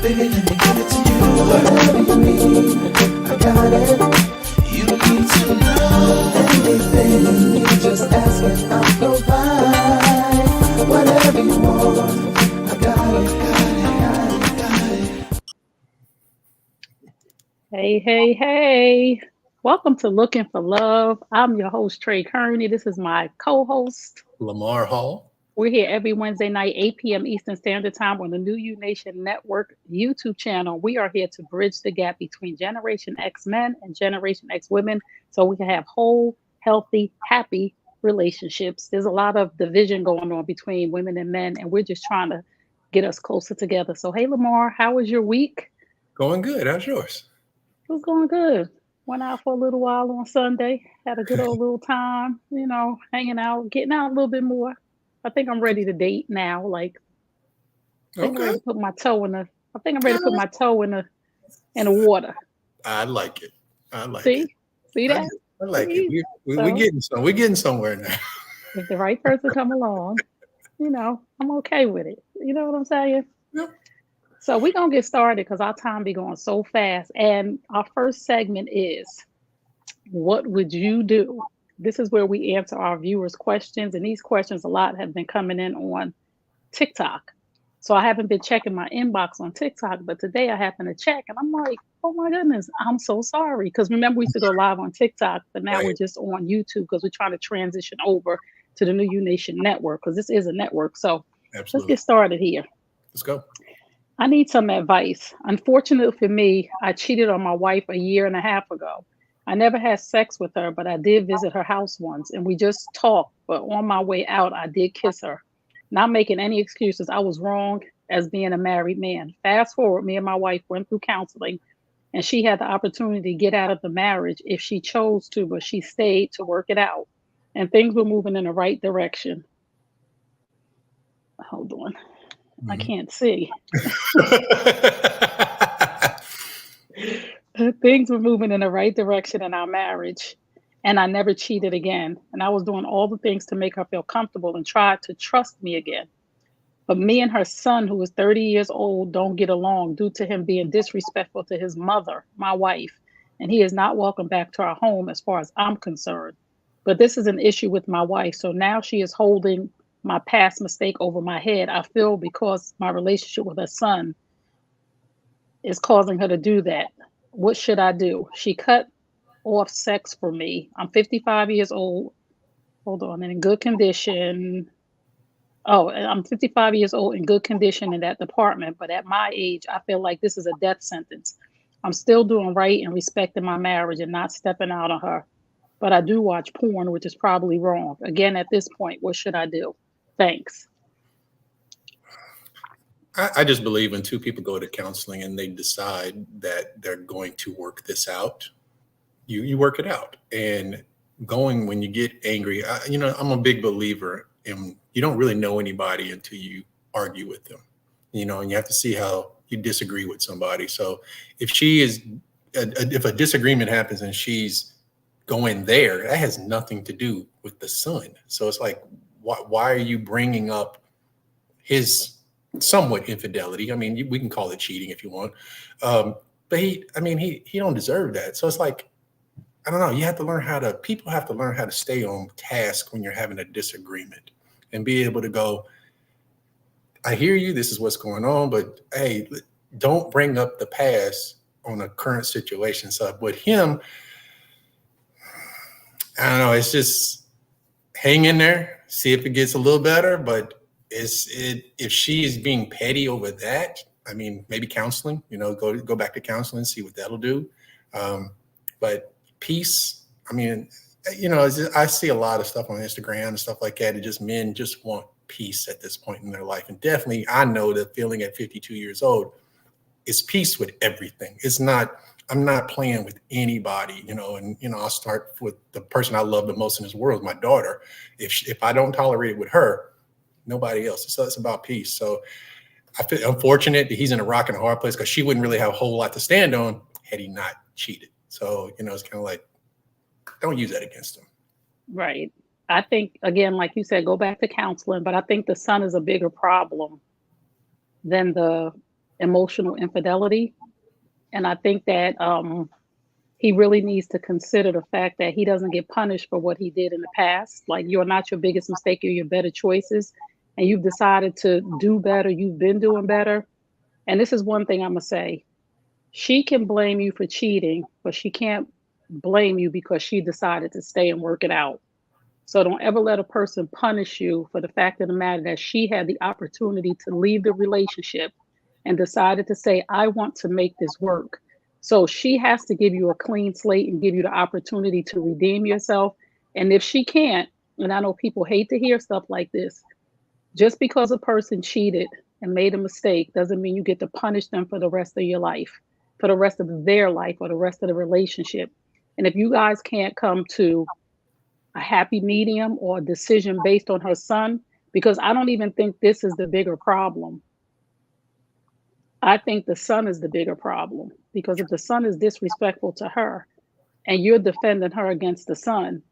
Baby, let me give it to you. Whatever you need, I got it. You need to know anything. You just ask and I'll provide. Whatever you want, I got it. Hey, hey, hey. Welcome to Looking for Love. I'm your host, Trey Kearney. This is my co-host. Lamar Hall. We're here every Wednesday night, 8 p.m. Eastern Standard Time on the New U Nation Network YouTube channel. We are here to bridge the gap between Generation X men and Generation X women so we can have whole, healthy, happy relationships. There's a lot of division going on between women and men, and we're just trying to get us closer together. So, hey, Lamar, how was your week? Going good. How's yours? It was going good. Went out for a little while on Sunday. Had a good old little time, hanging out, getting out a little bit more. I think I'm ready to date now. I think I'm ready to put my toe in the. I think I'm ready to put my toe in the water. I like it. I like See, it. see that? I like See? it. We're getting somewhere now. If the right person come along, I'm okay with it. You know what I'm saying? Yep. So we're gonna get started because our time be going so fast. And our first segment is, what would you do? This is where we answer our viewers' questions, and these questions a lot have been coming in on TikTok. So I haven't been checking my inbox on TikTok, but today I happened to check, and I'm like, oh my goodness, I'm so sorry. Because remember, we used to go live on TikTok, but now we're just on YouTube because we're trying to transition over to the New U Nation Network because this is a network. So Let's get started here. Let's go. I need some advice. Unfortunately for me, I cheated on my wife a year and a half ago. I never had sex with her, but I did visit her house once and we just talked. But on my way out, I did kiss her. Not making any excuses. I was wrong as being a married man. Fast forward, me and my wife went through counseling and she had the opportunity to get out of the marriage if she chose to, but she stayed to work it out. And things were moving in the right direction. Hold on. I can't see. Things were moving in the right direction in our marriage, and I never cheated again. And I was doing all the things to make her feel comfortable and try to trust me again. But me and her son, who is 30 years old, don't get along due to him being disrespectful to his mother, my wife, and he is not welcome back to our home as far as I'm concerned. But this is an issue with my wife, so now she is holding my past mistake over my head. I feel because my relationship with her son is causing her to do that. What should I do? She cut off sex for me. I'm 55 years old. Hold on, and in good condition. Oh, and I'm 55 years old in good condition in that department, but at my age, I feel like this is a death sentence. I'm still doing right and respecting my marriage and not stepping out on her. But I do watch porn, which is probably wrong. Again, at this point, what should I do? Thanks. I just believe when two people go to counseling and they decide that they're going to work this out, you work it out. And going when you get angry, I'm a big believer in you don't really know anybody until you argue with them, and you have to see how you disagree with somebody. So if if a disagreement happens and she's going there, that has nothing to do with the son. So it's like, why are you bringing up his somewhat infidelity? I mean, we can call it cheating if you want. But he don't deserve that. So it's like, I don't know. People have to learn how to stay on task when you're having a disagreement and be able to go, I hear you, this is what's going on, but hey, don't bring up the past on a current situation. So with him, I don't know, it's just hang in there, see if it gets a little better, but if she is being petty over that, I mean, maybe counseling, go back to counseling, see what that'll do. But peace, I mean, I see a lot of stuff on Instagram and stuff like that. Men just want peace at this point in their life. And definitely, I know the feeling at 52 years old is peace with everything. I'm not playing with anybody, and I'll start with the person I love the most in this world, my daughter. If I don't tolerate it with her, nobody else. So it's about peace. So I feel unfortunate that he's in a rock and a hard place because she wouldn't really have a whole lot to stand on had he not cheated. So, it's kind of like, don't use that against him. Right. I think, again, like you said, go back to counseling, but I think the son is a bigger problem than the emotional infidelity. And I think that he really needs to consider the fact that he doesn't get punished for what he did in the past. Like, you're not your biggest mistake, you're your better choices. And you've decided to do better. You've been doing better. And this is one thing I'm going to say. She can blame you for cheating, but she can't blame you because she decided to stay and work it out. So don't ever let a person punish you for the fact of the matter that she had the opportunity to leave the relationship and decided to say, I want to make this work. So she has to give you a clean slate and give you the opportunity to redeem yourself. And if she can't, and I know people hate to hear stuff like this, just because a person cheated and made a mistake doesn't mean you get to punish them for the rest of your life, for the rest of their life, or the rest of the relationship. And if you guys can't come to a happy medium or a decision based on her son, because I don't even think this is the bigger problem. I think the son is the bigger problem, because if the son is disrespectful to her and you're defending her against the son,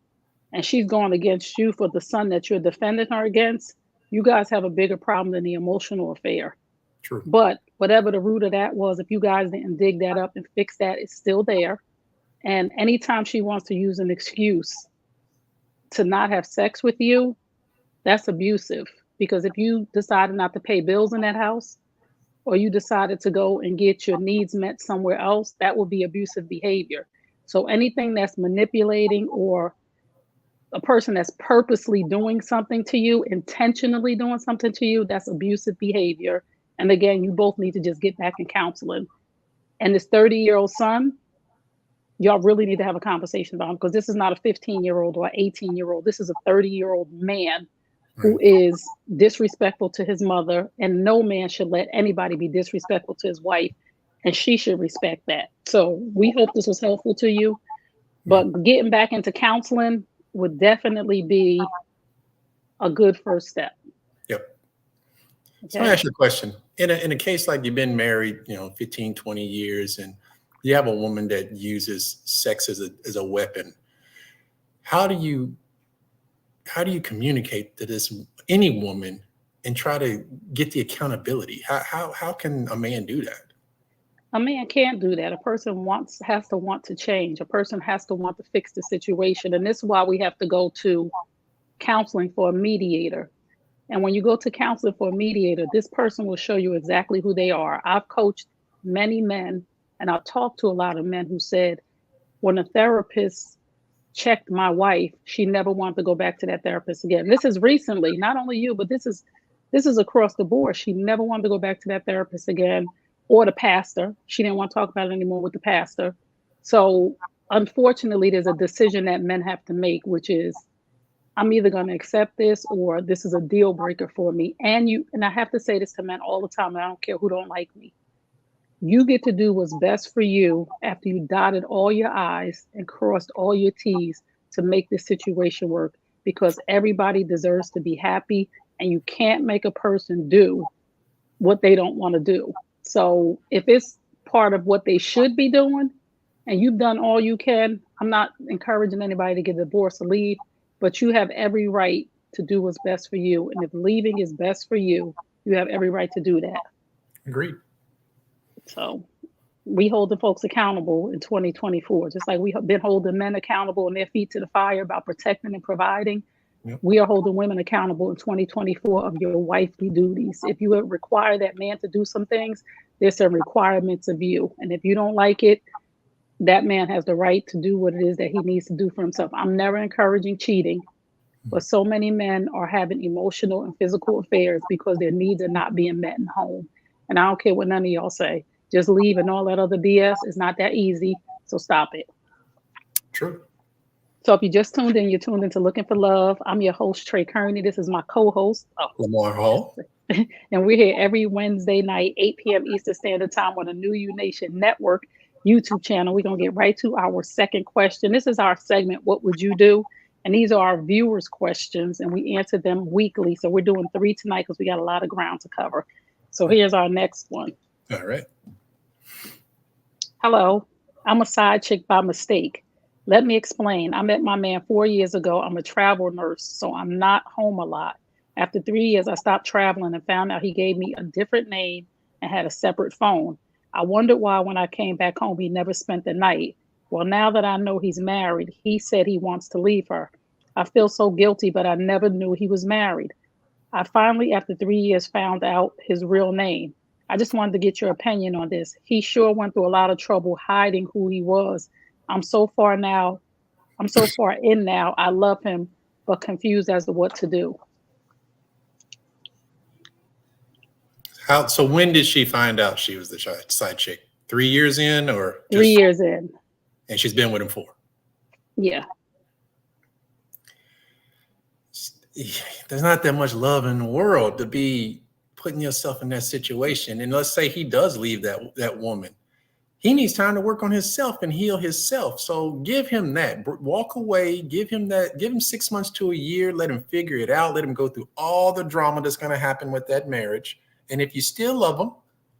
and she's going against you for the son that you're defending her against, you guys have a bigger problem than the emotional affair. True. But whatever the root of that was, if you guys didn't dig that up and fix that, it's still there. And anytime she wants to use an excuse to not have sex with you, that's abusive. Because if you decided not to pay bills in that house, or you decided to go and get your needs met somewhere else, that would be abusive behavior. So anything that's manipulating, or a person that's purposely doing something to you, intentionally doing something to you, that's abusive behavior. And again, you both need to just get back in counseling. And this 30-year-old son, y'all really need to have a conversation about him, because this is not a 15-year-old or 18-year-old. This is a 30-year-old man who is disrespectful to his mother, and no man should let anybody be disrespectful to his wife, and she should respect that. So we hope this was helpful to you, but getting back into counseling would definitely be a good first step. Yep. Okay. So let me ask you a question. In a case like you've been married, 15, 20 years, and you have a woman that uses sex as a weapon, how do you communicate to any woman and try to get the accountability? How can a man do that? A man can't do that. A person has to want to change. A person has to want to fix the situation. And this is why we have to go to counseling for a mediator. And when you go to counseling for a mediator, this person will show you exactly who they are. I've coached many men, and I've talked to a lot of men who said, when a therapist checked my wife, she never wanted to go back to that therapist again. This is recently, not only you, but this is across the board. She never wanted to go back to that therapist again, or the pastor. She didn't want to talk about it anymore with the pastor. So unfortunately, there's a decision that men have to make, which is, I'm either going to accept this, or this is a deal breaker for me. And I have to say this to men all the time, and I don't care who don't like me. You get to do what's best for you after you dotted all your I's and crossed all your T's to make this situation work, because everybody deserves to be happy, and you can't make a person do what they don't want to do. So if it's part of what they should be doing and you've done all you can, I'm not encouraging anybody to get divorced or leave, but you have every right to do what's best for you. And if leaving is best for you, you have every right to do that. Agreed. So we hold the folks accountable in 2024, just like we have been holding men accountable and their feet to the fire about protecting and providing. Yep. We are holding women accountable in 2024 of your wifely duties. If you require that man to do some things, there's some requirements of you. And if you don't like it, that man has the right to do what it is that he needs to do for himself. I'm never encouraging cheating, but so many men are having emotional and physical affairs because their needs are not being met in home. And I don't care what none of y'all say. Just leave and all that other BS is not that easy. So stop it. True. So if you just tuned in, you're tuned into Looking for Love. I'm your host, Trey Kearney. This is my co-host, Lamar Hall. And we're here every Wednesday night, 8 p.m. Eastern Standard Time on the New You Nation Network YouTube channel. We're going to get right to our second question. This is our segment, What Would You Do? And these are our viewers' questions, and we answer them weekly. So we're doing 3 tonight because we got a lot of ground to cover. So here's our next one. All right. Hello, I'm a side chick by mistake. Let me explain. I met my man 4 years ago. I'm a travel nurse, so I'm not home a lot. After 3 years, I stopped traveling and found out he gave me a different name and had a separate phone. I wondered why when I came back home, he never spent the night. Well, now that I know he's married, he said he wants to leave her. I feel so guilty, but I never knew he was married. I finally, after 3 years, found out his real name. I just wanted to get your opinion on this. He sure went through a lot of trouble hiding who he was. I'm so far now. I'm so far in now. I love him, but confused as to what to do. How? So when did she find out she was the side chick? 3 years in, or Three just? years in. And she's been with him 4. Yeah. There's not that much love in the world to be putting yourself in that situation. And let's say he does leave that woman. He needs time to work on himself and heal himself. So give him that. Walk away. Give him that. Give him 6 months to a year. Let him figure it out. Let him go through all the drama that's going to happen with that marriage. And if you still love him,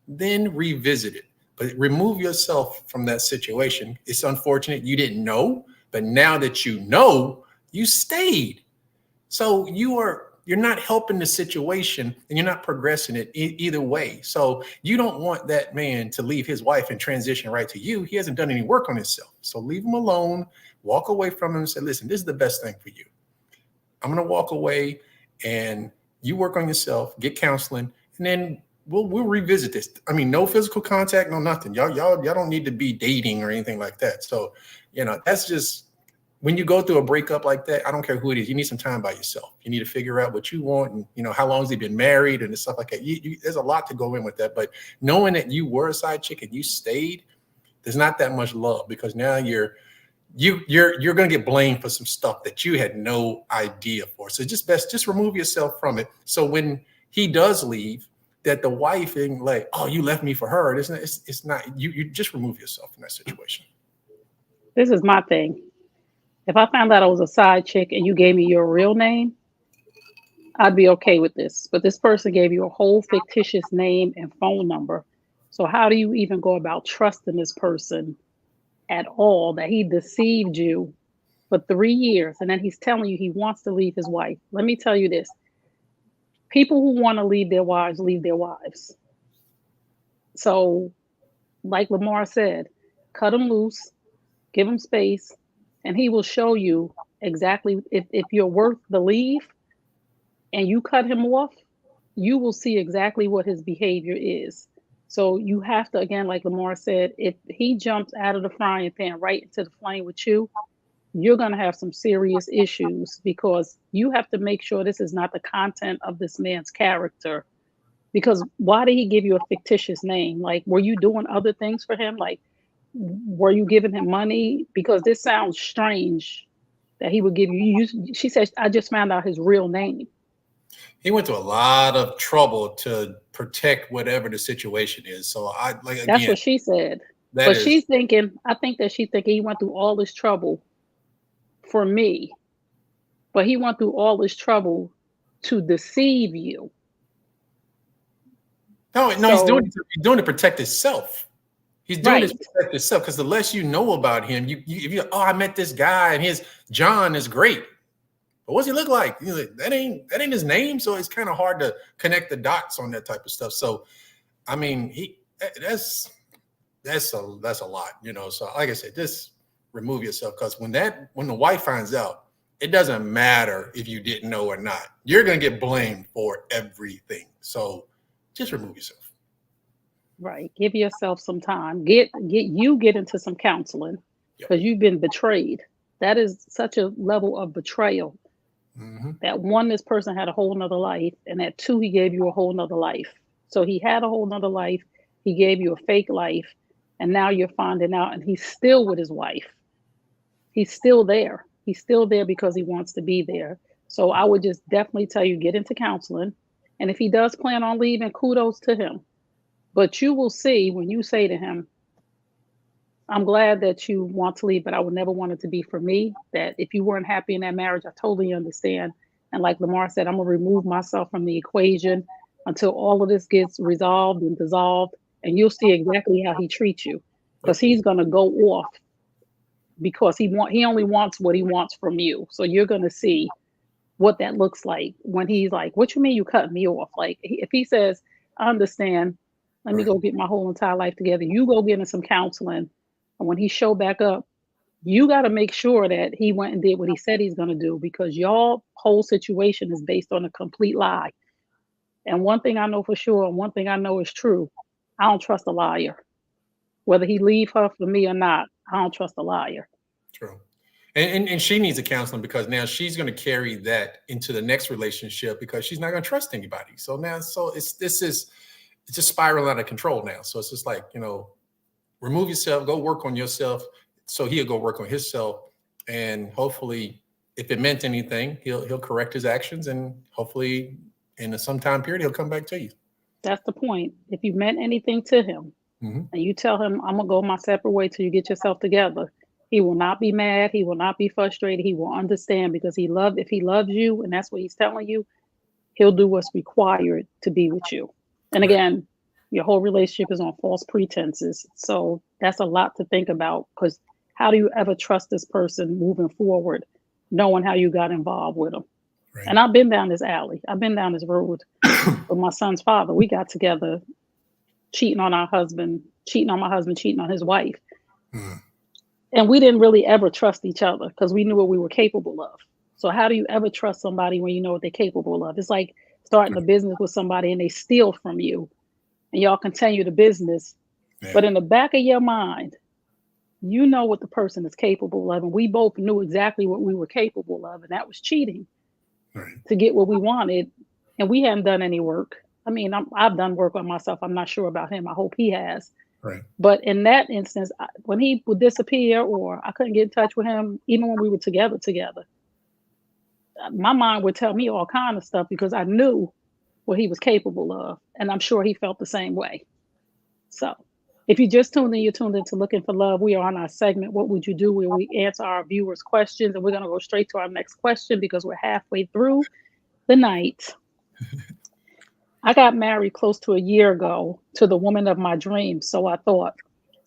then revisit it. But remove yourself from that situation. It's unfortunate you didn't know, but now that you know, you stayed. So you're not helping the situation, and you're not progressing it either way. So you don't want that man to leave his wife and transition right to you. He hasn't done any work on himself. So leave him alone, walk away from him and say, listen, this is the best thing for you. I'm going to walk away, and you work on yourself, get counseling, and then we'll revisit this. I mean, no physical contact, no nothing. Y'all don't need to be dating or anything like that. So, that's just, when you go through a breakup like that, I don't care who it is, you need some time by yourself. You need to figure out what you want, and how long has he been married and stuff like that. There's a lot to go in with that, but knowing that you were a side chick and you stayed, there's not that much love, because now you're going to get blamed for some stuff that you had no idea for. So just remove yourself from it. So when he does leave, that the wife ain't like, oh, you left me for her. It's not. You just remove yourself from that situation. This is my thing. If I found out I was a side chick and you gave me your real name, I'd be okay with this. But this person gave you a whole fictitious name and phone number. So how do you even go about trusting this person at all, that he deceived you for 3 years and then he's telling you he wants to leave his wife? Let me tell you this. People who want to leave their wives leave their wives. So like Lamar said, cut him loose, give him space, and he will show you exactly if you're worth the leave and you cut him off, you will see exactly what his behavior is. So you have to, again, like Lamar said, if he jumps out of the frying pan right into the flame with you, you're going to have some serious issues, because you have to make sure this is not the content of this man's character. Because why did he give you a fictitious name? Like, were you doing other things for him? Like, were you giving him money? Because this sounds strange that he would give you. She said, I just found out his real name. He went to a lot of trouble to protect whatever the situation is. So That's what she said. But she's thinking, I think that she's thinking he went through all this trouble for me, but he went through all this trouble to deceive you. No, he's doing it to protect himself. He's doing it to protect himself, because the less you know about him, I met this guy and his John is great. But what's he look like? That ain't his name. So it's kind of hard to connect the dots on that type of stuff. So, I mean, that's a lot, So like I said, just remove yourself, because when the wife finds out, it doesn't matter if you didn't know or not. You're going to get blamed for everything. So just remove yourself. Right. Give yourself some time. Get into some counseling, because you've been betrayed. That is such a level of betrayal. Mm-hmm. That one, this person had a whole nother life, and that two, he gave you a whole nother life. So he had a whole nother life. He gave you a fake life, and now you're finding out, and he's still with his wife. He's still there. He's still there because he wants to be there. So I would just definitely tell you, get into counseling. And if he does plan on leaving, kudos to him. But you will see when you say to him, I'm glad that you want to leave, but I would never want it to be for me. That if you weren't happy in that marriage, I totally understand. And like Lamar said, I'm going to remove myself from the equation until all of this gets resolved and dissolved. And you'll see exactly how he treats you, because he's going to go off, because he only wants what he wants from you. So you're going to see what that looks like when he's like, what you mean you cut me off? Like, if he says, I understand, Let me go get my whole entire life together. You go get in some counseling. And when he show back up, you got to make sure that he went and did what he said he's going to do, because y'all whole situation is based on a complete lie. And one thing I know for sure, and one thing I know is true, I don't trust a liar. Whether he leave her for me or not, I don't trust a liar. True. And she needs a counseling, because now she's going to carry that into the next relationship, because she's not going to trust anybody. So now, it's just spiraling out of control now. So it's just like, remove yourself, go work on yourself. So he'll go work on himself, and hopefully, if it meant anything, he'll correct his actions, and hopefully, in some time period, he'll come back to you. That's the point. If you meant anything to him, and you tell him, I'm gonna go my separate way till you get yourself together, he will not be mad. He will not be frustrated. He will understand, because if he loves you, and that's what he's telling you, he'll do what's required to be with you. And again, your whole relationship is on false pretenses. So that's a lot to think about, because how do you ever trust this person moving forward, knowing how you got involved with them? Right. And I've been down this alley. I've been down this road with my son's father. We got together, cheating on my husband, cheating on his wife. And we didn't really ever trust each other, because we knew what we were capable of. So how do you ever trust somebody when you know what they're capable of? It's like starting a business with somebody and they steal from you, and y'all continue the business. Yeah. But in the back of your mind, you know what the person is capable of. And we both knew exactly what we were capable of. And that was cheating to get what we wanted. And we hadn't done any work. I mean, I've done work on myself. I'm not sure about him. I hope he has. Right. But in that instance, when he would disappear or I couldn't get in touch with him, even when we were together, my mind would tell me all kind of stuff, because I knew what he was capable of. And I'm sure he felt the same way. So if you just tuned in, you're tuned into Looking for Love. We are on our segment, What Would You Do?, where we answer our viewers' questions. And we're going to go straight to our next question, because we're halfway through the night. I got married close to a year ago to the woman of my dreams. So I thought,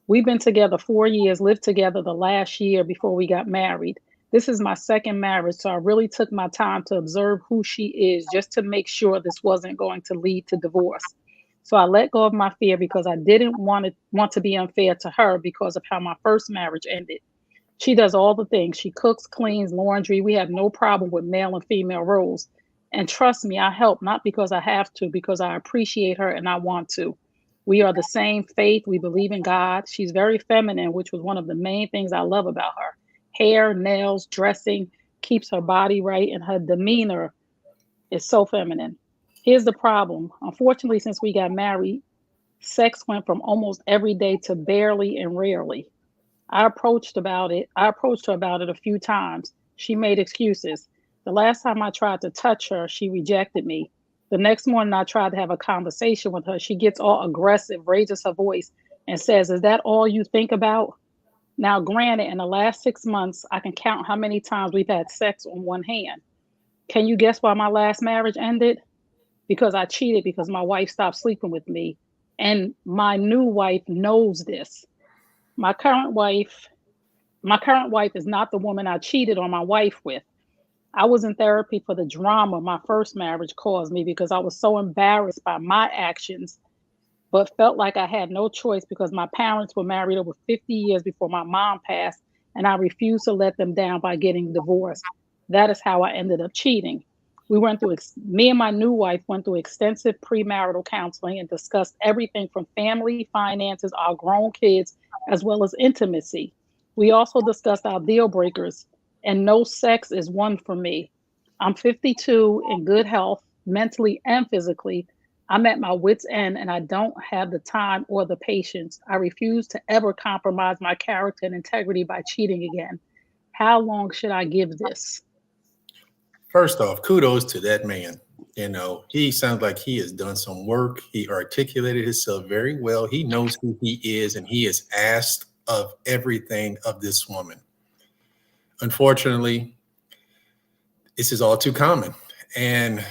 we've been together 4 years, lived together the last year before we got married. This is my second marriage. So I really took my time to observe who she is, just to make sure this wasn't going to lead to divorce. So I let go of my fear, because I didn't want to be unfair to her because of how my first marriage ended. She does all the things. She cooks, cleans, laundry. We have no problem with male and female roles. And trust me, I help, not because I have to, because I appreciate her and I want to. We are the same faith. We believe in God. She's very feminine, which was one of the main things I love about her. Hair, nails, dressing, keeps her body right, and her demeanor is so feminine. Here's the problem. Unfortunately, since we got married, sex went from almost every day to barely and rarely. I approached her about it a few times. She made excuses. The last time I tried to touch her, she rejected me. The next morning I tried to have a conversation with her. She gets all aggressive, raises her voice, and says, "Is that all you think about?" Now, granted, in the last 6 months, I can count how many times we've had sex on one hand. Can you guess why my last marriage ended? Because I cheated, because my wife stopped sleeping with me. And my new wife knows this. My current wife is not the woman I cheated on my wife with. I was in therapy for the drama my first marriage caused me, because I was so embarrassed by my actions, but felt like I had no choice, because my parents were married over 50 years before my mom passed, and I refused to let them down by getting divorced. That is how I ended up cheating. Me and my new wife went through extensive premarital counseling and discussed everything from family, finances, our grown kids, as well as intimacy. We also discussed our deal breakers, and no sex is one for me. I'm 52 in good health, mentally and physically. I'm at my wit's end, and I don't have the time or the patience. I refuse to ever compromise my character and integrity by cheating again. How long should I give this? First off, kudos to that man. He sounds like he has done some work. He articulated himself very well. He knows who he is, and he is asked of everything of this woman. Unfortunately, this is all too common, and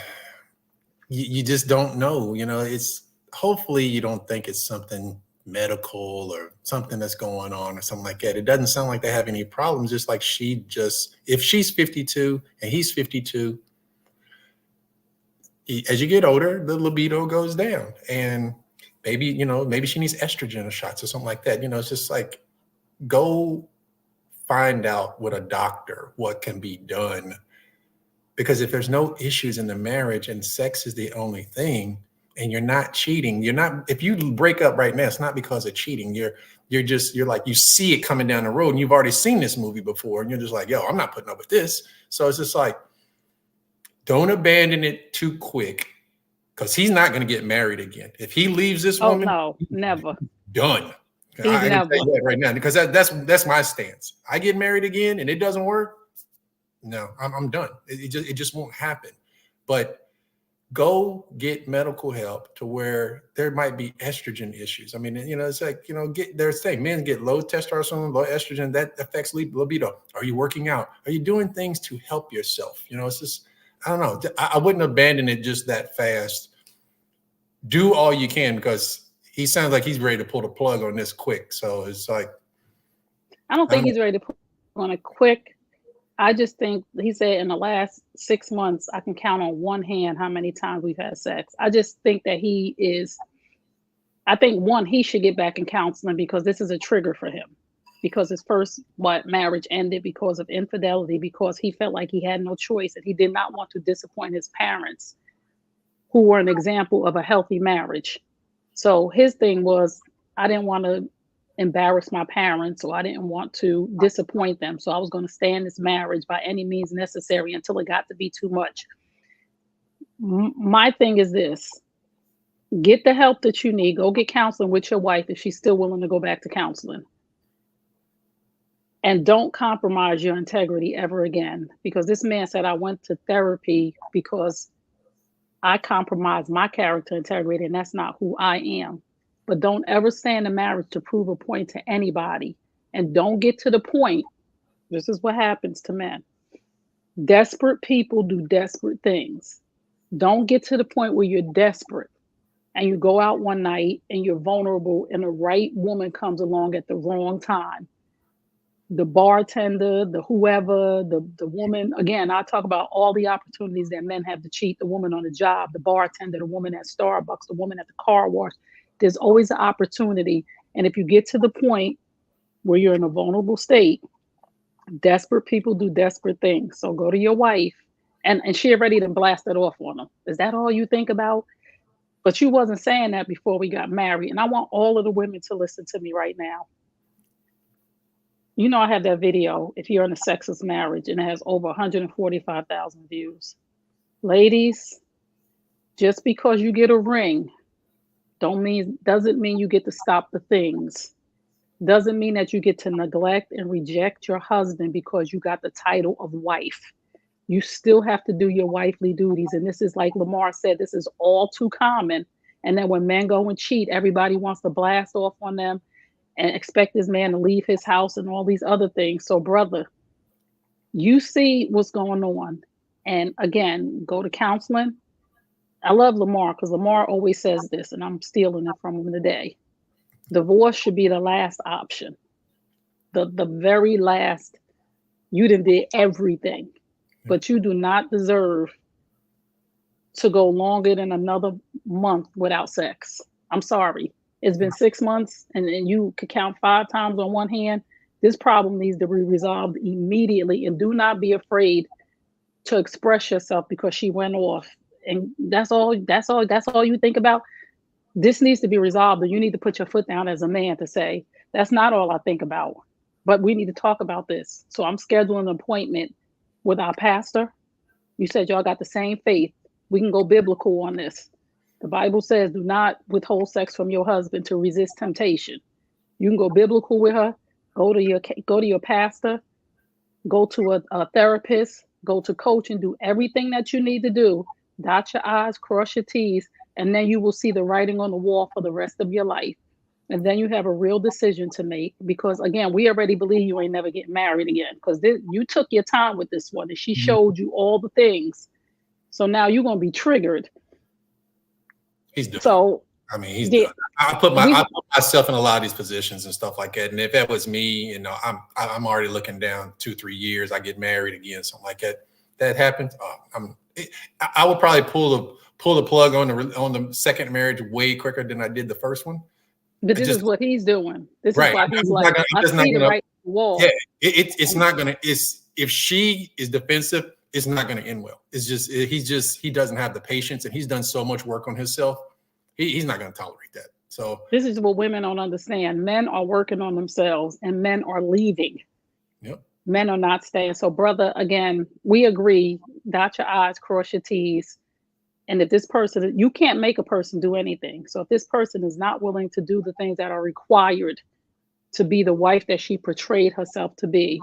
you just don't know. It's hopefully you don't think it's something medical or something that's going on or something like that. It doesn't sound like they have any problems. Just like if she's 52 and he's 52, as you get older, the libido goes down. And maybe, maybe she needs estrogen shots or something like that. It's just like, go find out with a doctor what can be done. Because if there's no issues in the marriage and sex is the only thing, and you're not cheating, if you break up right now, it's not because of cheating. You're like, you see it coming down the road and you've already seen this movie before. And you're just like, yo, I'm not putting up with this. So it's just like, don't abandon it too quick, because he's not going to get married again. If he leaves this woman, no, never. Done. He's I can never. tell you that right now, because that's my stance. I get married again and it doesn't work. No, I'm done. It just won't happen. But go get medical help to where there might be estrogen issues. I mean, it's like, there's thing. Men get low testosterone, low estrogen, that affects libido. Are you working out? Are you doing things to help yourself? It's just, I don't know. I wouldn't abandon it just that fast. Do all you can, because he sounds like he's ready to pull the plug on this quick. So it's like, I don't think he's ready to pull on it quick. I just think he said in the last 6 months, I can count on one hand how many times we've had sex. I just think that he should get back in counseling, because this is a trigger for him. Because his first marriage ended because of infidelity, because he felt like he had no choice and he did not want to disappoint his parents, who were an example of a healthy marriage. So his thing was, I didn't want to embarrass my parents, or I didn't want to disappoint them. So I was going to stay in this marriage by any means necessary until it got to be too much. My thing is this: get the help that you need. Go get counseling with your wife if she's still willing to go back to counseling. And don't compromise your integrity ever again. Because this man said, I went to therapy because I compromised my character integrity, and that's not who I am. But don't ever stay in a marriage to prove a point to anybody. And don't get to the point, this is what happens to men. Desperate people do desperate things. Don't get to the point where you're desperate and you go out one night and you're vulnerable and the right woman comes along at the wrong time. The bartender, the whoever, the woman. Again, I talk about all the opportunities that men have to cheat: the woman on the job, the bartender, the woman at Starbucks, the woman at the car wash. There's always an opportunity. And if you get to the point where you're in a vulnerable state, desperate people do desperate things. So go to your wife, and she already done blasted off on them. Is that all you think about? But you wasn't saying that before we got married. And I want all of the women to listen to me right now. I have that video, if you're in a sexist marriage, and it has over 145,000 views. Ladies, just because you get a ring doesn't mean you get to stop the things. Doesn't mean that you get to neglect and reject your husband because you got the title of wife. You still have to do your wifely duties. And this is, like Lamar said, this is all too common. And then when men go and cheat, everybody wants to blast off on them and expect this man to leave his house and all these other things. So, brother, you see what's going on. And again, go to counseling. I love Lamar, because Lamar always says this, and I'm stealing it from him today. Divorce should be the last option. The very last. You done did everything, but you do not deserve to go longer than another month without sex. I'm sorry. It's been 6 months, and you could count 5 times on one hand. This problem needs to be resolved immediately, and do not be afraid to express yourself because she went off. And that's all you think about. This needs to be resolved, and you need to put your foot down as a man to say, that's not all I think about, but we need to talk about this. So I'm scheduling an appointment with our pastor. You said y'all got the same faith. We can go biblical on this. The Bible says, do not withhold sex from your husband to resist temptation. You can go biblical with her. Go to your pastor. Go to a therapist. Go to coach and do everything that you need to do. Dot your I's, cross your T's, and then you will see the writing on the wall for the rest of your life. And then you have a real decision to make, because again, we already believe you ain't never getting married again, because you took your time with this one and she showed you all the things. So now you're going to be triggered. He's done. So I mean, he's done. I put myself in a lot of these positions and stuff like that. And if that was me, I'm already looking down 2-3 years. I get married again, something like that. That happens. I would probably pull pull the plug on the second marriage way quicker than I did the first one. But this is what he's doing. This is Right. why he's like, I see the right wall. Yeah, it's not gonna. If she is defensive, it's not gonna end well. It's just he doesn't have the patience, and he's done so much work on himself. He's not gonna tolerate that. So this is what women don't understand. Men are working on themselves, and men are leaving. Yep. Men are not staying. So, brother, again, we agree. Dot your I's, cross your T's. And if this person, you can't make a person do anything. So if this person is not willing to do the things that are required to be the wife that she portrayed herself to be,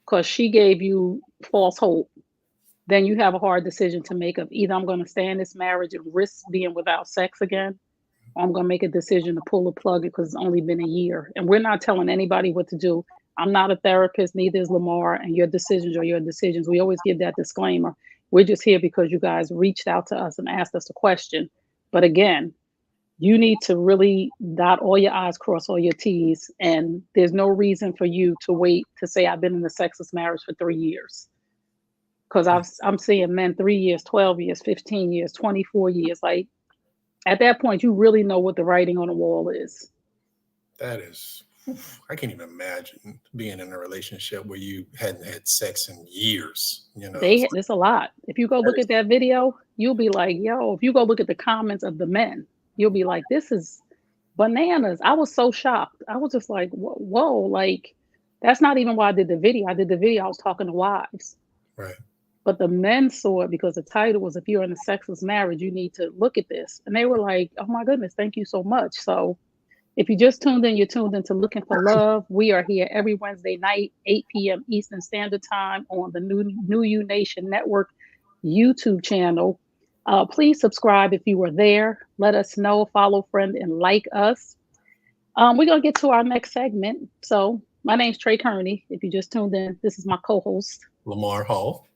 because she gave you false hope, then you have a hard decision to make of either I'm going to stay in this marriage and risk being without sex again, or I'm going to make a decision to pull the plug because it's only been a year. And we're not telling anybody what to do. I'm not a therapist, neither is Lamar, and your decisions are your decisions. We always give that disclaimer. We're just here because you guys reached out to us and asked us a question. But again, you need to really dot all your I's, cross all your T's. And there's no reason for you to wait to say, I've been in a sexless marriage for 3 years. Because I'm seeing men 3 years, 12 years, 15 years, 24 years. Like, at that point, you really know what the writing on the wall is. That is, I can't even imagine being in a relationship where you hadn't had sex in years. You know, it's a lot. If you go look at that video, you'll be like, yo, if you go look at the comments of the men, you'll be like, this is bananas. I was so shocked. I was just like, whoa, like, that's not even why I did the video. I was talking to wives. Right. But the men saw it because the title was, if you're in a sexless marriage, you need to look at this. And they were like, oh my goodness, thank you so much. So if you just tuned in, you're tuned into Looking for Love. We are here every Wednesday night, 8 p.m. Eastern Standard Time on the New You Nation Network YouTube channel. Please subscribe if you were there. Let us know, follow, friend, and like us. We're going to get to our next segment. So my name's Trey Kearney. If you just tuned in, this is my co-host, Lamar Hall,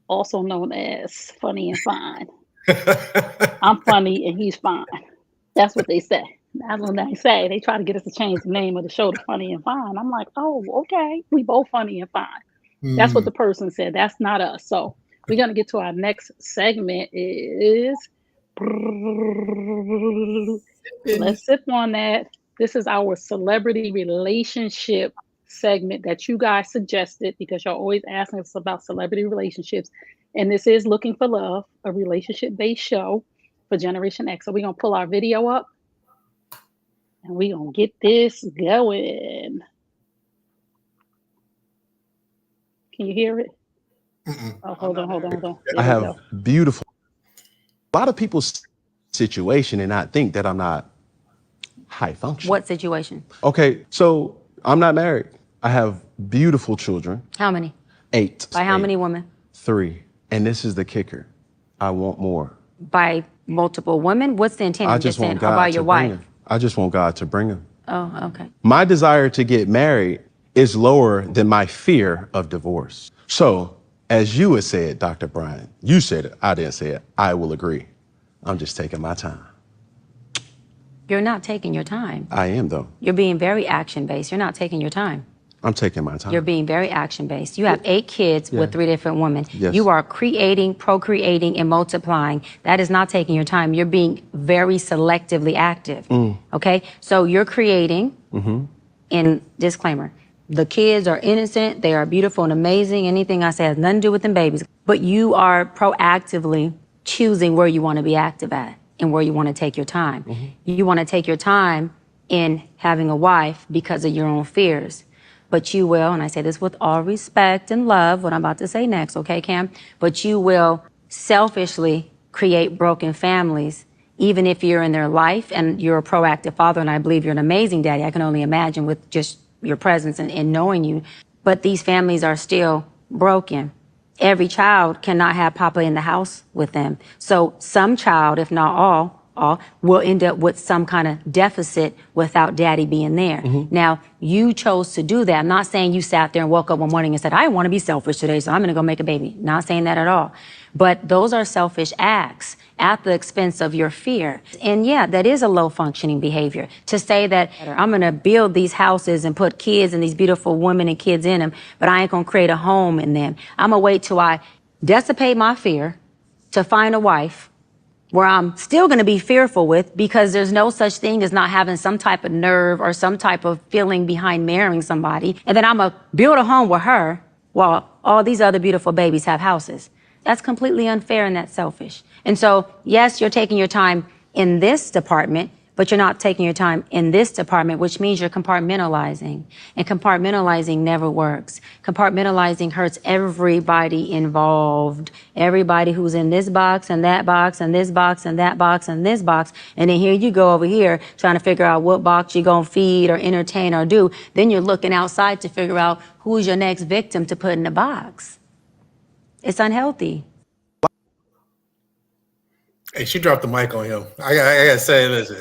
also known as Funny and Fine. I'm funny and he's fine. That's what they say. That's what they say. They try to get us to change the name of the show to Funny and Fine. I'm like, oh, okay. We both funny and fine. That's what the person said. That's not us. So we're going to get to our next segment is, let's sip on that. This is our celebrity relationship segment that you guys suggested because you're always asking us about celebrity relationships. And this is Looking for Love, a relationship-based show for Generation X. So we're going to pull our video up. And we're going to get this going. Can you hear it? Oh, hold on. I have beautiful. A lot of people's situation and not think that I'm not high function. What situation? Okay, so I'm not married. I have beautiful children. How many? 8. By how many women? 3. And this is the kicker. I want more. By multiple women? What's the intent of this then? Or by your wife? I just want God to bring them. Oh, okay. My desire to get married is lower than my fear of divorce. So, as you had said, Dr. Brian, you said it, I didn't say it, I will agree. I'm just taking my time. You're not taking your time. I am, though. You're being very action-based. You're not taking your time. I'm taking my time. You're being very action-based. You have 8 kids with 3 different women. Yes. You are creating, procreating, and multiplying. That is not taking your time. You're being very selectively active. Okay? So you're creating, and disclaimer, the kids are innocent, they are beautiful and amazing. Anything I say has nothing to do with them babies. But you are proactively choosing where you want to be active at and where you want to take your time. You want to take your time in having a wife because of your own fears. But you will, and I say this with all respect and love, what I'm about to say next, okay, Cam? But you will selfishly create broken families, even if you're in their life and you're a proactive father, and I believe you're an amazing daddy. I can only imagine with just your presence and knowing you. But these families are still broken. Every child cannot have Papa in the house with them. So some child, if not all, will end up with some kind of deficit without daddy being there. Now, you chose to do that. I'm not saying you sat there and woke up one morning and said, I want to be selfish today, so I'm going to go make a baby. Not saying that at all. But those are selfish acts at the expense of your fear. And yeah, that is a low functioning behavior to say that I'm going to build these houses and put kids and these beautiful women and kids in them, but I ain't going to create a home in them. I'm going to wait till I dissipate my fear to find a wife where I'm still going to be fearful with, because there's no such thing as not having some type of nerve or some type of feeling behind marrying somebody. And then I'm going to build a home with her while all these other beautiful babies have houses. That's completely unfair and that's selfish. And so, yes, you're taking your time in this department, but you're not taking your time in this department, which means you're compartmentalizing. And compartmentalizing never works. Compartmentalizing hurts everybody involved. Everybody who's in this box and that box and this box and that box and this box. And then here you go over here trying to figure out what box you're going to feed or entertain or do. Then you're looking outside to figure out who's your next victim to put in the box. It's unhealthy. Hey, she dropped the mic on him. I gotta say, listen,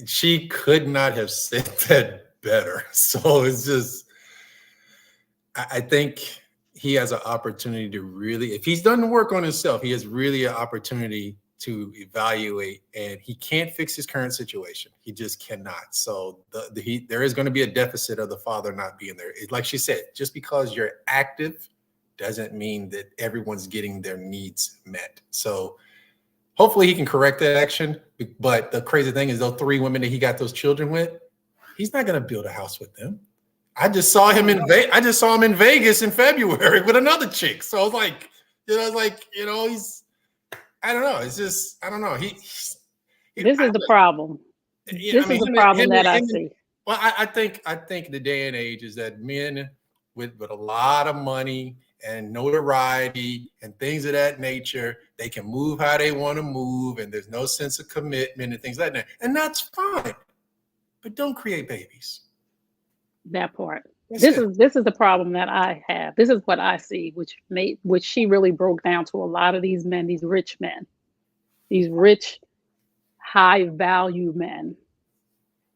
she could not have said that better. So it's just, I think he has an opportunity to really, if he's done the work on himself, he has really an opportunity to evaluate, and he can't fix his current situation. He just cannot. So there is going to be a deficit of the father not being there. Like she said, just because you're active doesn't mean that everyone's getting their needs met. So hopefully he can correct that action. But the crazy thing is, those 3 women that he got those children with, he's not going to build a house with them. I just saw him in Vegas in February with another chick. So I was like, he's, I don't know. It's just, I don't know. This is the problem. This is the problem that I see. Well, I think the day and age is that men with a lot of money and notoriety and things of that nature, they can move how they want to move, and there's no sense of commitment and things like that. And that's fine, but don't create babies. That part. This is the problem that I have. This is what I see, which she really broke down to a lot of these men, these rich men, these rich, high value men.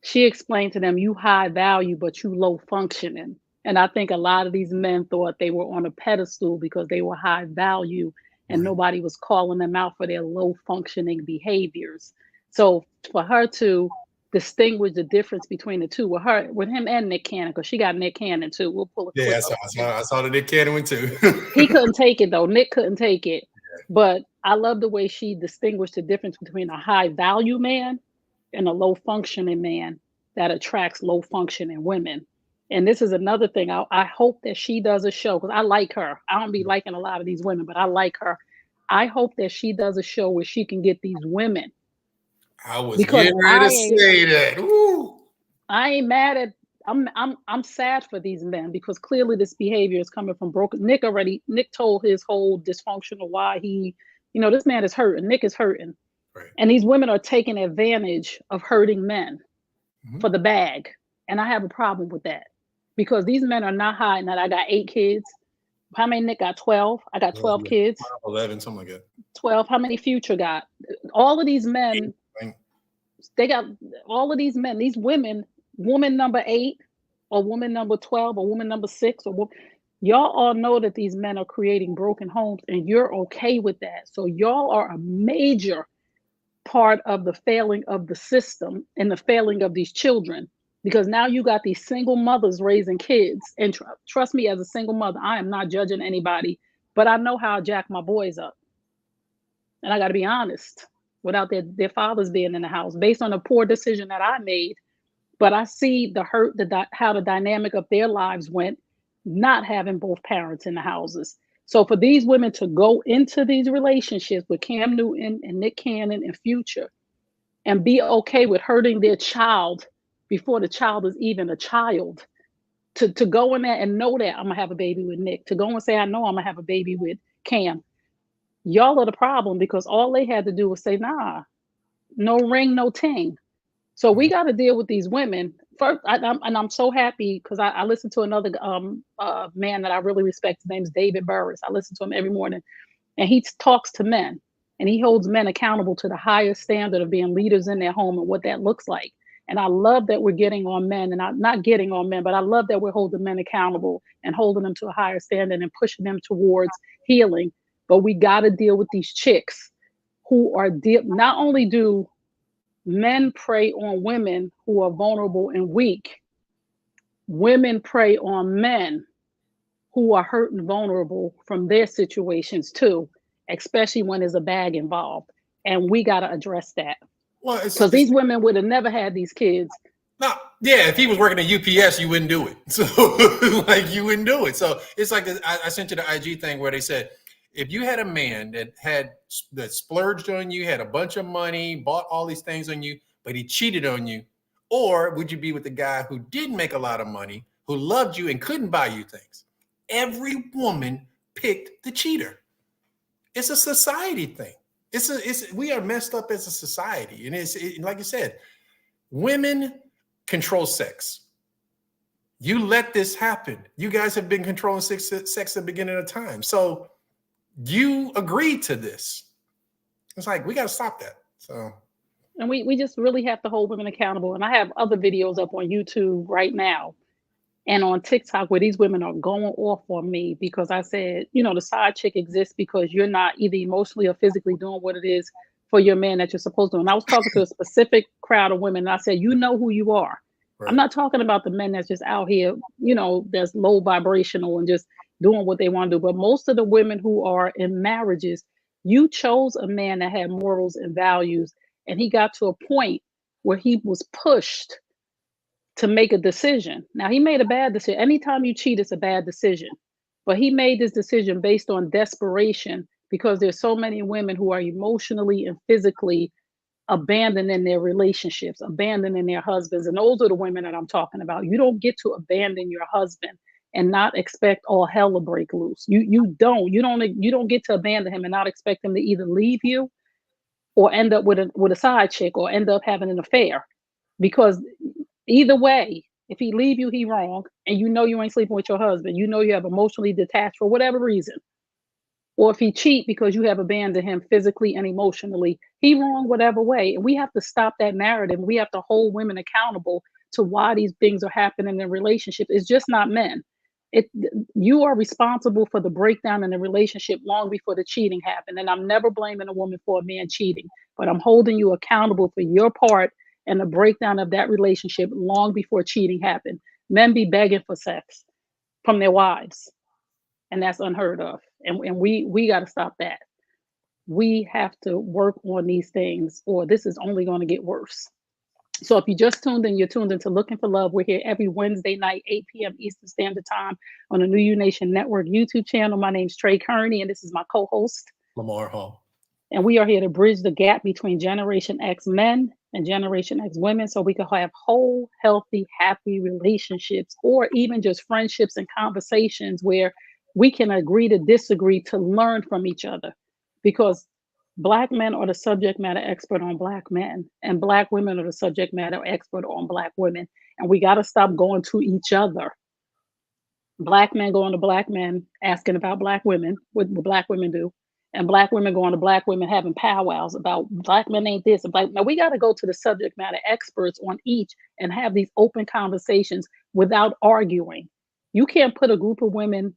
She explained to them, you high value, but you low functioning. And I think a lot of these men thought they were on a pedestal because they were high value, and nobody was calling them out for their low functioning behaviors. So for her to distinguish the difference between the two with him and Nick Cannon, because she got Nick Cannon too. We'll pull a clip. Yeah, I saw the Nick Cannon one too. He couldn't take it though. Nick couldn't take it. But I love the way she distinguished the difference between a high value man and a low functioning man that attracts low functioning women. And this is another thing. I hope that she does a show, because I like her. I don't be liking a lot of these women, but I like her. I hope that she does a show where she can get these women. I was getting ready to say that. Ooh. I ain't mad at. I'm sad for these men, because clearly this behavior is coming from broken. Nick told his whole dysfunctional why he, this man is hurting. Nick is hurting, right. And these women are taking advantage of hurting men for the bag, and I have a problem with that, because these men are not hiding that I got 8 kids. How many Nick got? 12. I got 12 kids. 11, something like that. 12. How many Future got? All of these men. They got all of these men, these women, woman number 8 or woman number 12 or woman number 6 y'all all know that these men are creating broken homes, and you're okay with that. So y'all are a major part of the failing of the system and the failing of these children, because now you got these single mothers raising kids. And trust me, as a single mother, I am not judging anybody, but I know how I jack my boys up. And I got to be honest, without their fathers being in the house, based on a poor decision that I made. But I see the hurt, how the dynamic of their lives went, not having both parents in the houses. So for these women to go into these relationships with Cam Newton and Nick Cannon and Future, and be okay with hurting their child before the child is even a child, to go in there and know that I'm gonna have a baby with Nick, to go and say, I know I'm gonna have a baby with Cam. Y'all are the problem, because all they had to do was say, nah, no ring, no ting. So we got to deal with these women first. I'm so happy, because I listened to another man that I really respect. His name is David Burris. I listen to him every morning, and he talks to men, and he holds men accountable to the highest standard of being leaders in their home and what that looks like. And I love that we're getting on men, and I'm not getting on men, but I love that we're holding men accountable and holding them to a higher standard and pushing them towards healing. But we got to deal with these chicks who are not only do men prey on women who are vulnerable and weak, women prey on men who are hurt and vulnerable from their situations too, especially when there's a bag involved. And we got to address that. Well, because these women would have never had these kids. No, yeah, if he was working at UPS, you wouldn't do it. So, like, you wouldn't do it. So it's like I sent you the IG thing where they said, if you had a man that splurged on you, had a bunch of money, bought all these things on you, but he cheated on you, or would you be with the guy who didn't make a lot of money, who loved you and couldn't buy you things? Every woman picked the cheater. It's a society thing. We are messed up as a society, and like you said, women control sex. You let this happen. You guys have been controlling sex at the beginning of time. So you agreed to this. It's like, we got to stop that. So, and we just really have to hold women accountable. And I have other videos up on YouTube right now and on TikTok where these women are going off on me because I said, the side chick exists because you're not either emotionally or physically doing what it is for your man that you're supposed to. And I was talking to a specific crowd of women, and I said, you know who you are. Right. I'm not talking about the men that's just out here, that's low vibrational and just doing what they want to do. But most of the women who are in marriages, you chose a man that had morals and values, and he got to a point where he was pushed to make a decision. Now, he made a bad decision. Anytime you cheat, it's a bad decision. But he made this decision based on desperation because there's so many women who are emotionally and physically abandoning their relationships, abandoning their husbands. And those are the women that I'm talking about. You don't get to abandon your husband and not expect all hell to break loose. You don't get to abandon him and not expect him to either leave you or end up with a side chick or end up having an affair. Because either way, if he leave you, he wrong. And you ain't sleeping with your husband. You have emotionally detached for whatever reason. Or if he cheat because you have abandoned him physically and emotionally, he wrong whatever way. And we have to stop that narrative. We have to hold women accountable to why these things are happening in relationships. It's just not men. You are responsible for the breakdown in the relationship long before the cheating happened. And I'm never blaming a woman for a man cheating, but I'm holding you accountable for your part and the breakdown of that relationship long before cheating happened. Men be begging for sex from their wives, and that's unheard of. And we got to stop that. We have to work on these things, or this is only going to get worse. So if you just tuned in, you're tuned into Looking for Love. We're here every Wednesday night, 8 p.m. Eastern Standard Time on the New U Nation Network YouTube channel. My name's Trey Kearney, and this is my co-host, Lamar Hall. And we are here to bridge the gap between Generation X men and Generation X women so we can have whole, healthy, happy relationships, or even just friendships and conversations where we can agree to disagree to learn from each other. Because Black men are the subject matter expert on Black men, and Black women are the subject matter expert on Black women. And we got to stop going to each other. Black men going to Black men asking about Black women, what Black women do. And Black women going to Black women having powwows about Black men ain't this. Now we got to go to the subject matter experts on each and have these open conversations without arguing. You can't put a group of women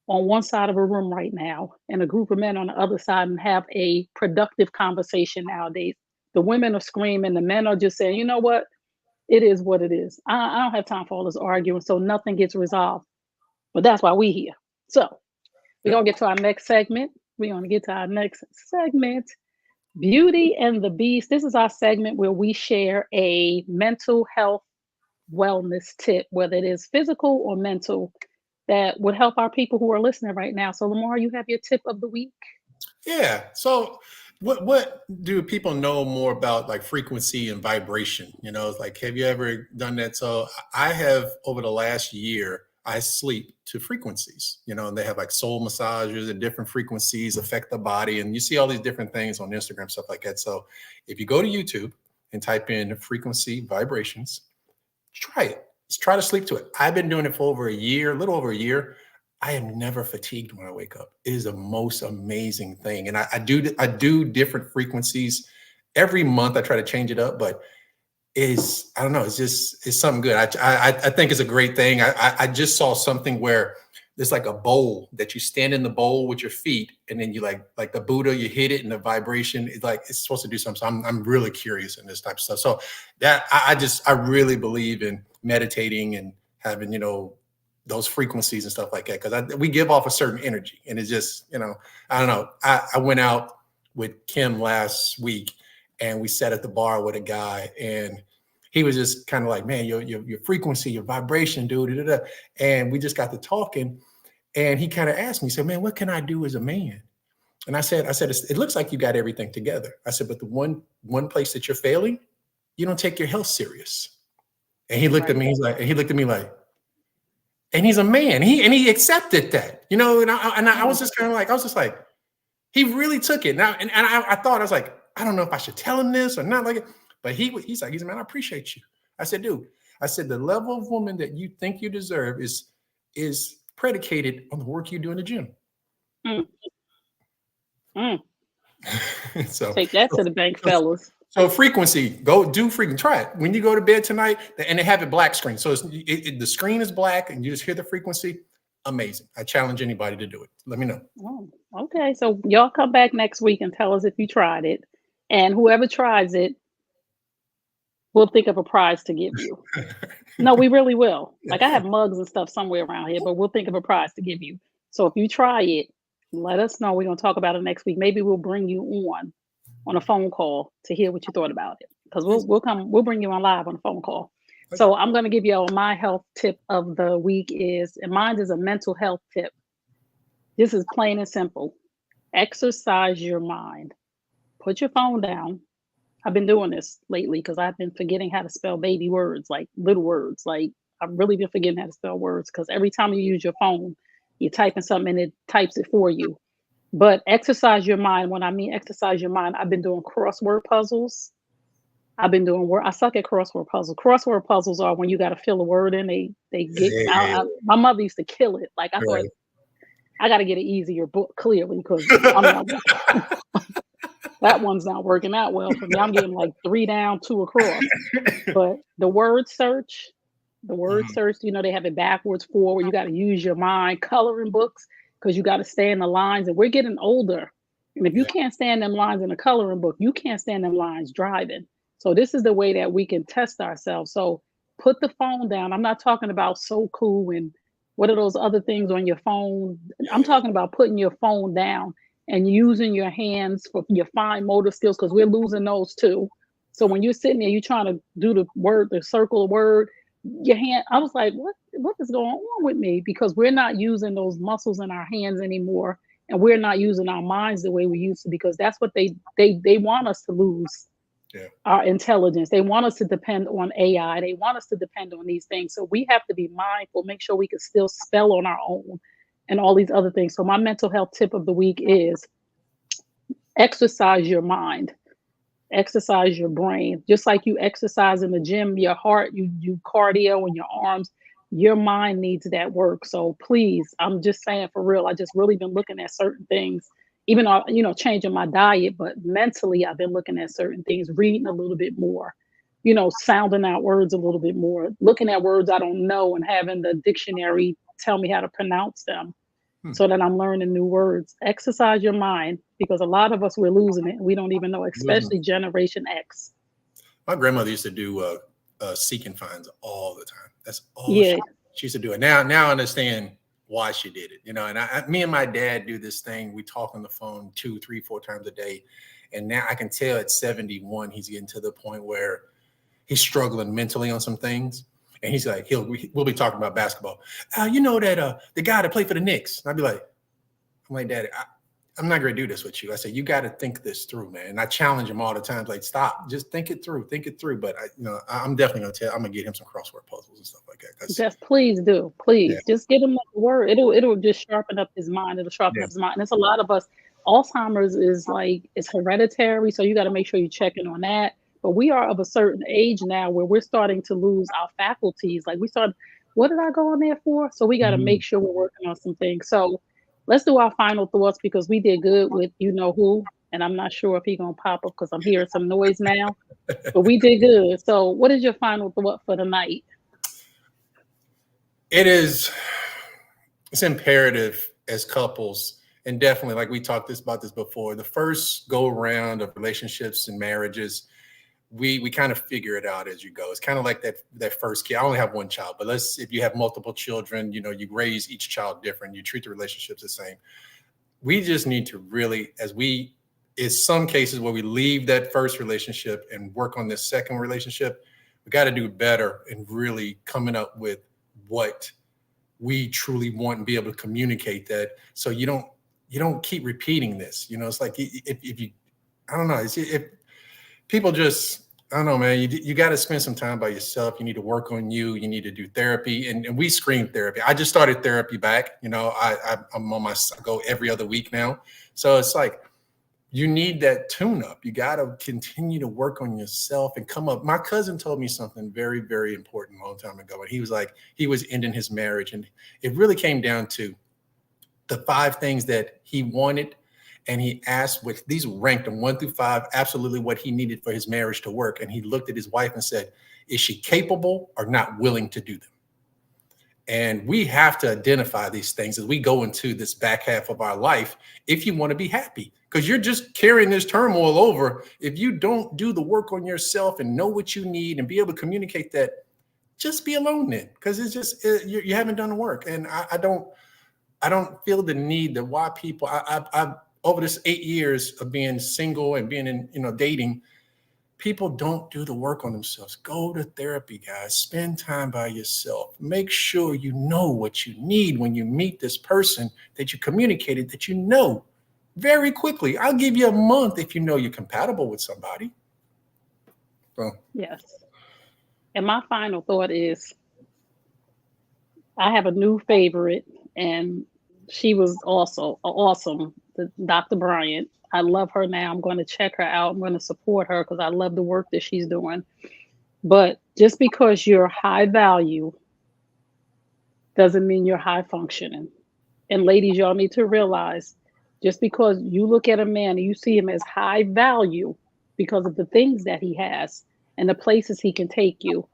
on one side of a room right now and a group of men on the other side and have a productive conversation nowadays. The women are screaming, the men are just saying, you know what? It is what it is. I don't have time for all this arguing, so nothing gets resolved. But that's why we here. So we're going to get to our next segment. Beauty and the Beast. This is our segment where we share a mental health wellness tip, whether it is physical or mental, that would help our people who are listening right now. So Lamar, you have your tip of the week. Yeah. So what do people know more about, like frequency and vibration? Like, have you ever done that? So I have, over the last year, I sleep to frequencies, and they have like soul massages and different frequencies affect the body. And you see all these different things on Instagram, stuff like that. So if you go to YouTube and type in frequency vibrations, try it. Just try to sleep to it. I've been doing it for over a year, a little over a year. I am never fatigued when I wake up. It is the most amazing thing. And I do different frequencies every month. I try to change it up, but I don't know. It's something good. I think it's a great thing. I just saw something where there's like a bowl that you stand in the bowl with your feet, and then you like the Buddha, you hit it, and the vibration is like it's supposed to do something. So I'm really curious in this type of stuff. So that I really believe in meditating and having those frequencies and stuff like that, because we give off a certain energy, and it's just I don't know. I went out with Kim last week, and we sat at the bar with a guy, and he was just kind of like, man, your frequency, your vibration, dude. Da, da, da. And we just got to talking, and he kind of asked me, he said, man, what can I do as a man? And I said, it looks like you got everything together. I said, but the one place that you're failing, you don't take your health serious. And he looked at me, and he's a man. He accepted that, and I was just kind of like, he really took it. Now, and I thought, I was like, I don't know if I should tell him this or not, like it. But he's like, man, I appreciate you. I said, dude, the level of woman that you think you deserve is predicated on the work you do in the gym. So take that to the bank, fellas. So frequency, go do frequency. Try it when you go to bed tonight, and they have a black screen. So the screen is black, and you just hear the frequency. Amazing. I challenge anybody to do it. Let me know. Oh, okay. So y'all come back next week and tell us if you tried it, and whoever tries it, we'll think of a prize to give you. No, we really will. Like, I have mugs and stuff somewhere around here, but we'll think of a prize to give you. So if you try it, let us know. We're going to talk about it next week. Maybe we'll bring you on a phone call to hear what you thought about it. Because we'll bring you on live on a phone call. So I'm going to give you my health tip of the week and mine is a mental health tip. This is plain and simple. Exercise your mind. Put your phone down. I've been doing this lately because I've been forgetting how to spell baby words, like little words. Like, I've really been forgetting how to spell words because every time you use your phone, you're typing something and it types it for you. But exercise your mind. When I mean exercise your mind, I've been doing crossword puzzles. I've been doing I suck at crossword puzzles. Crossword puzzles are when you got to fill a word in. They get out. My mother used to kill it. Like, I thought I got to get an easier book clearly because I'm not. That one's not working out well for me. I'm getting like 3 down, 2 across. But the word search, they have it backwards, forward. You got to use your mind. Coloring books, because you got to stay in the lines. And we're getting older. And if you can't stand them lines in a coloring book, you can't stand them lines driving. So this is the way that we can test ourselves. So put the phone down. I'm not talking about so cool and what are those other things on your phone. I'm talking about putting your phone down and using your hands for your fine motor skills, because we're losing those too. So when you're sitting there, you're trying to do the circle word, your hand, I was like, what is going on with me? Because we're not using those muscles in our hands anymore. And we're not using our minds the way we used to, because that's what they want us to lose. Our intelligence. They want us to depend on AI. They want us to depend on these things. So we have to be mindful, make sure we can still spell on our own and all these other things. So my mental health tip of the week is exercise your mind, exercise your brain. Just like you exercise in the gym, your heart, you cardio in your arms, your mind needs that work. So please, I'm just saying for real, I just really been looking at certain things, even though, changing my diet, but mentally I've been looking at certain things, reading a little bit more, sounding out words a little bit more, looking at words I don't know and having the dictionary tell me how to pronounce them so that I'm learning new words. Exercise your mind, because a lot of us, we're losing it. We don't even know, especially Generation X. My grandmother used to do seek and finds all the time. That's all she used to do it. Now I understand why she did it, and me and my dad do this thing. We talk on the phone 2, 3, 4 times a day. And now I can tell at 71, he's getting to the point where he's struggling mentally on some things. And he's like, we'll be talking about basketball. That the guy that played for the Knicks. And I'd be like, Daddy, I'm not going to do this with you. I said, you got to think this through, man. And I challenge him all the time. Like, stop, just think it through. But I'm definitely going to I'm going to get him some crossword puzzles and stuff like that. Just please do. Just get him the word. It'll just sharpen up his mind. It'll sharpen up his mind. And it's a lot of us. Alzheimer's is it's hereditary. So you got to make sure you check in on that. But we are of a certain age now where we're starting to lose our faculties. Like, what did I go in there for? So we got to make sure we're working on some things. So let's do our final thoughts, because we did good with who, and I'm not sure if he's going to pop up because I'm hearing some noise now, but we did good. So what is your final thought for the night? It's imperative as couples, and definitely, like we talked about this before, the first go around of relationships and marriages, we kind of figure it out as you go. It's kind of like that first kid. I only have one child, but if you have multiple children, you raise each child different. You treat the relationships the same. We just need to really, as we is some cases where we leave that first relationship and work on this second relationship. We got to do better and really coming up with what we truly want and be able to communicate that. So you don't keep repeating this. It's like if you, I don't know, if people just, I don't know, man, you got to spend some time by yourself. You need to work on you. You need to do therapy. And we scream therapy. I just started therapy back. I'm I go every other week now. So it's like, you need that tune up. You got to continue to work on yourself and come up. My cousin told me something very, very important a long time ago. And he was like, he was ending his marriage. And it really came down to the 5 things that he wanted. And he asked, with these ranked them 1 through 5, absolutely what he needed for his marriage to work. And he looked at his wife and said, is she capable or not willing to do them? And we have to identify these things as we go into this back half of our life if you want to be happy, because you're just carrying this turmoil over. If you don't do the work on yourself and know what you need and be able to communicate that, just be alone then, because it's just you haven't done the work. And I don't feel the need that why people I over this 8 years of being single and being in dating, people don't do the work on themselves. Go to therapy, guys. Spend time by yourself. Make sure you know what you need when you meet this person that you communicated, that you know very quickly. I'll give you a month if you know you're compatible with somebody. So. Yes. And my final thought is, I have a new favorite, and she was also awesome, Dr. Bryant. I love her now. I'm going to check her out. I'm going to support her because I love the work that she's doing. But just because you're high value doesn't mean you're high functioning. And ladies, y'all need to realize, just because you look at a man and you see him as high value because of the things that he has and the places he can take you,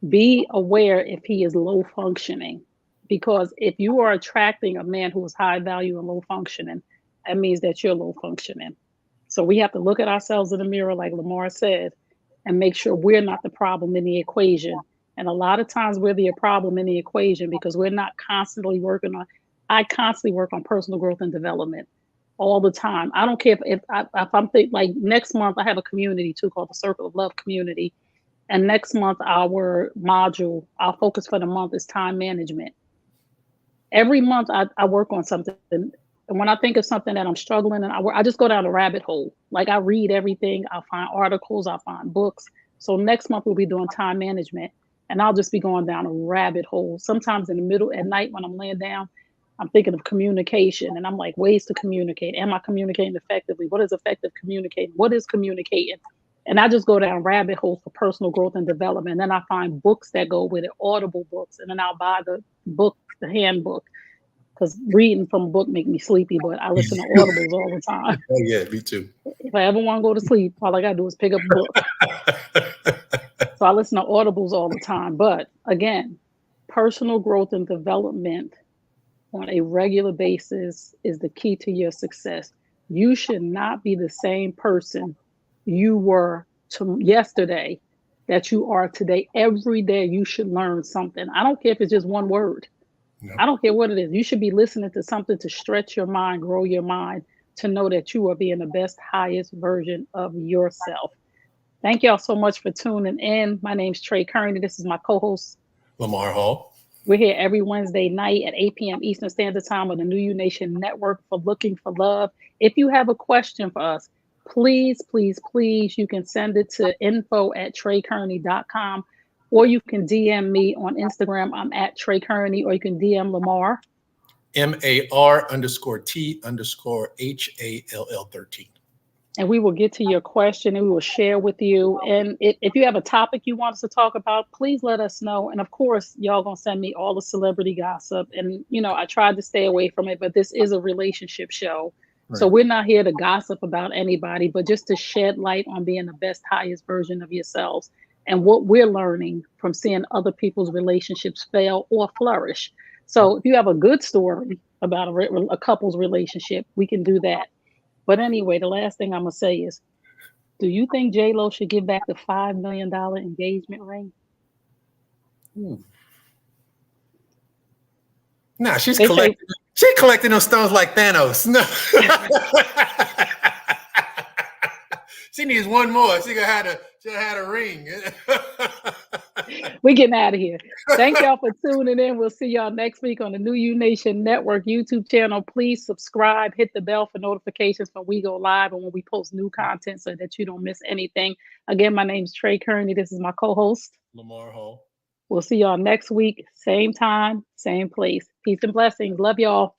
be aware if he is low functioning. Because if you are attracting a man who is high value and low functioning, that means that you're low functioning. So we have to look at ourselves in the mirror, like Lamar said, and make sure we're not the problem in the equation. And a lot of times we're the problem in the equation because we're not constantly working on. I constantly work on personal growth and development all the time. I don't care if I'm like next month, I have a community too called the Circle of Love Community. And next month, our module, our focus for the month is time management. Every month I work on something. And when I think of something that I'm struggling, and I just go down a rabbit hole. Like I read everything, I'll find articles, I'll find books. So next month we'll be doing time management, and I'll just be going down a rabbit hole. Sometimes in the middle at night when I'm laying down, I'm thinking of communication, and I'm like, ways to communicate. Am I communicating effectively? What is effective communicating? What is communicating? And I just go down rabbit holes for personal growth and development. And then I find books that go with it, audible books, and then I'll buy the book, the handbook. Because reading from a book make me sleepy, but I listen to audibles all the time. Oh yeah, me too. If I ever want to go to sleep, all I gotta do is pick up a book. So I listen to audibles all the time. But again, personal growth and development on a regular basis is the key to your success. You should not be the same person you were yesterday that you are today. Every day you should learn something. I don't care if it's just one word. No. I don't care what it is. You should be listening to something to stretch your mind, grow your mind, to know that you are being the best, highest version of yourself. Thank y'all so much for tuning in. My name's Trey Kearney. This is my co-host, Lamar Hall. We're here every Wednesday night at 8 p.m. Eastern Standard Time on the New You Nation Network for Looking for Love. If you have a question for us, please, please, please, you can send it to info@TreyKearney.com. Or you can DM me on Instagram. I'm at Trey Kearney, or you can DM Lamar. MAR_T_HALL13. And we will get to your question and we will share with you. And if you have a topic you want us to talk about, please let us know. And of course, y'all gonna send me all the celebrity gossip. And, I tried to stay away from it, but this is a relationship show. Right. So we're not here to gossip about anybody, but just to shed light on being the best, highest version of yourselves. And what we're learning from seeing other people's relationships fail or flourish. So if you have a good story about a couple's relationship, we can do that. But anyway, the last thing I'm going to say is, do you think J-Lo should give back the $5 million engagement ring? Nah, she's collecting those stones like Thanos. No. She needs one more. She gonna have a ring. We getting out of here. Thank y'all for tuning in. We'll see y'all next week on the New U Nation Network YouTube channel. Please subscribe, hit the bell for notifications when we go live and when we post new content so that you don't miss anything. Again, my name is Trey Kearney. This is my co-host, Lamar Hall. We'll see y'all next week. Same time, same place. Peace and blessings. Love y'all.